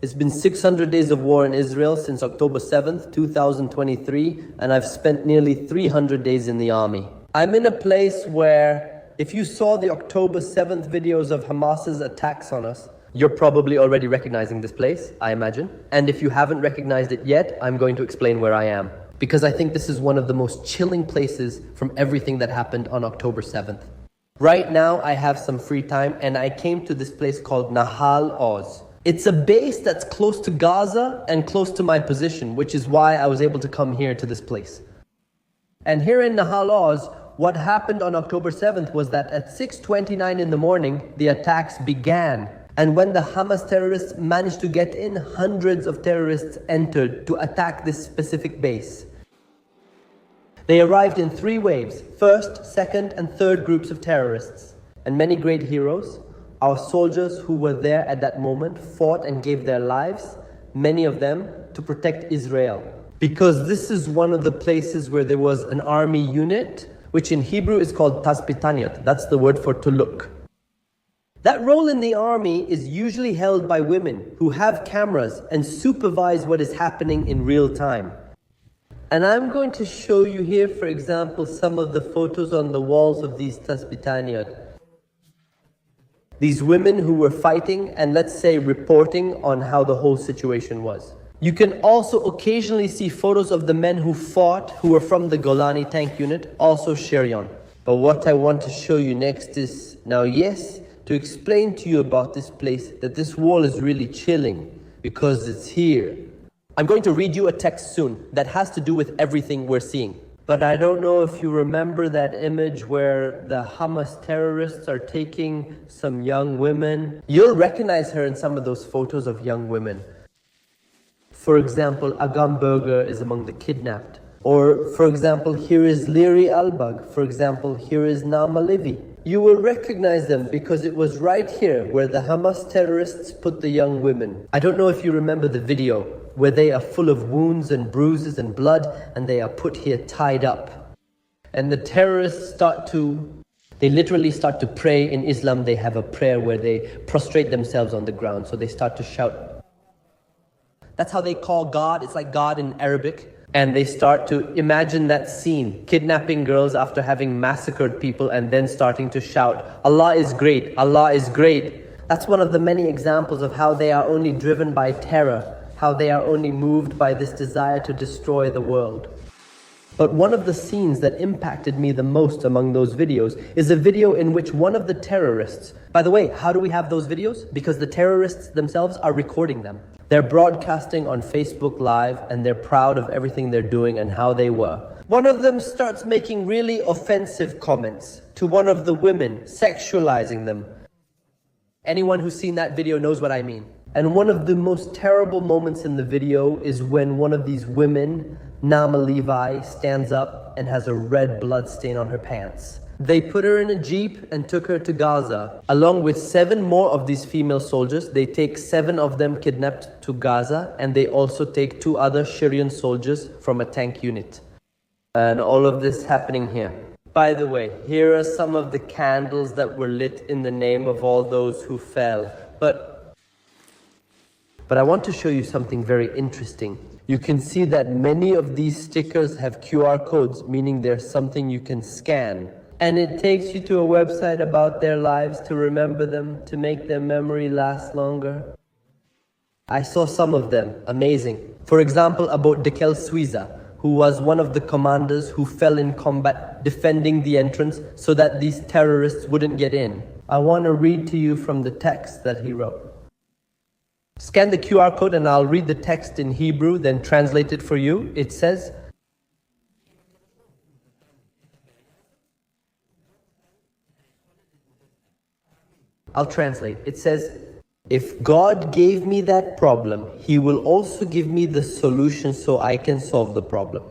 It's been 600 days of war in Israel since October 7th, 2023, and I've spent nearly 300 days in the army. I'm in a place where, if you saw the October 7th videos of Hamas's attacks on us, you're probably already recognizing this place, I imagine. And if you haven't recognized it yet, I'm going to explain where I am, because I think this is one of the most chilling places from everything that happened on October 7th. Right now, I have some free time, and I came to this place called Nahal, Oz. It's a base that's close to Gaza and close to my position, which is why I was able to come here to this place. And here in Nahal, Oz, what happened on October 7th was that at 6:29 in the morning, the attacks began. And when the Hamas terrorists managed to get in, hundreds of terrorists entered to attack this specific base. They arrived in 3 waves: first, second, and third groups of terrorists. And many great heroes, our soldiers who were there at that moment, fought and gave their lives, many of them to protect Israel. Because this is one of the places where there was an army unit, which in Hebrew is called Tazpitaniyot. That's the word for to look. That role in the army is usually held by women who have cameras and supervise what is happening in real time. And I'm going to show you here, for example, some of the photos on the walls of these Tazpitaniyot. These women who were fighting and, let's say, reporting on how the whole situation was. You can also occasionally see photos of the men who fought, who were from the Golani tank unit, also Sherion. But what I want to show you next is, now yes, to explain to you about this place, that this wall is really chilling, because it's here. I'm going to read you a text soon that has to do with everything we're seeing. But I don't know if you remember that image where the Hamas terrorists are taking some young women. You'll recognize her in some of those photos of young women. For example, Agam Berger is among the kidnapped. Or, for example, here is Liri Albag. For example, here is Naama Levi. You will recognize them because it was right here where the Hamas terrorists put the young women. I don't know if you remember the video where they are full of wounds and bruises and blood, and they are put here tied up. And the terrorists they literally start to pray. In Islam, they have a prayer where they prostrate themselves on the ground. So they start to shout. That's how they call God. It's like God in Arabic. And they start to imagine that scene, kidnapping girls after having massacred people and then starting to shout, Allah is great, Allah is great. That's one of the many examples of how they are only driven by terror, how they are only moved by this desire to destroy the world. But one of the scenes that impacted me the most among those videos is a video in which one of the terrorists, by the way, how do we have those videos? Because the terrorists themselves are recording them. They're broadcasting on Facebook Live, and they're proud of everything they're doing and how they were. One of them starts making really offensive comments to one of the women, sexualizing them. Anyone who's seen that video knows what I mean. And one of the most terrible moments in the video is when one of these women, Naama Levi, stands up and has a red blood stain on her pants. They put her in a jeep and took her to Gaza. Along with 7 more of these female soldiers, they take 7 of them kidnapped to Gaza, and they also take 2 other Syrian soldiers from a tank unit. And all of this happening here. By the way, here are some of the candles that were lit in the name of all those who fell. But I want to show you something very interesting. You can see that many of these stickers have QR codes, meaning there's something you can scan. And it takes you to a website about their lives to remember them, to make their memory last longer. I saw some of them, amazing. For example, about Dekel Suiza, who was one of the commanders who fell in combat defending the entrance so that these terrorists wouldn't get in. I want to read to you from the text that he wrote. Scan the QR code and I'll read the text in Hebrew, then translate it for you. It says, I'll translate. It says, if God gave me that problem, He will also give me the solution so I can solve the problem.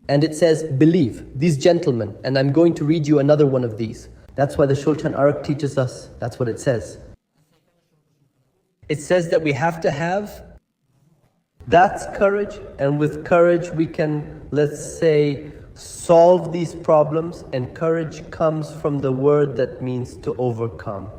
And it says, believe, these gentlemen, and I'm going to read you another one of these. That's why the Shulchan Aruch teaches us, that's what it says. It says that we have to have, that's courage, and with courage we can, let's say, solve these problems, and courage comes from the word that means to overcome.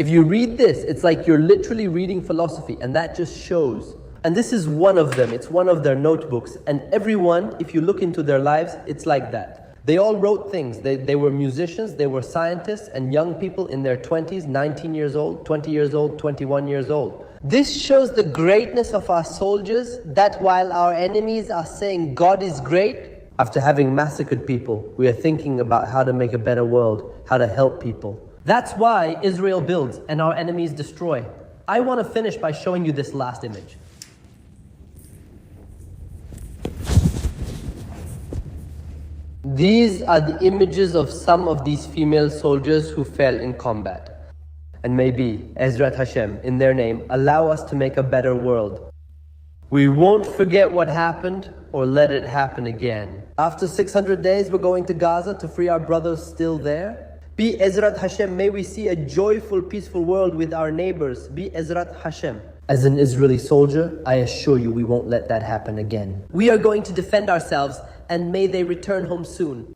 If you read this, it's like you're literally reading philosophy, and that just shows. And this is one of them. It's one of their notebooks. And everyone, if you look into their lives, it's like that. They all wrote things. They were musicians, they were scientists, and young people in their 20s, 19 years old, 20 years old, 21 years old. This shows the greatness of our soldiers, that while our enemies are saying God is great, after having massacred people, we are thinking about how to make a better world, how to help people. That's why Israel builds and our enemies destroy. I want to finish by showing you this last image. These are the images of some of these female soldiers who fell in combat. And maybe, Ezrat Hashem, in their name, allow us to make a better world. We won't forget what happened or let it happen again. After 600 days, we're going to Gaza to free our brothers still there. Be Ezrat Hashem, may we see a joyful, peaceful world with our neighbors. Be Ezrat Hashem. As an Israeli soldier, I assure you we won't let that happen again. We are going to defend ourselves, and may they return home soon.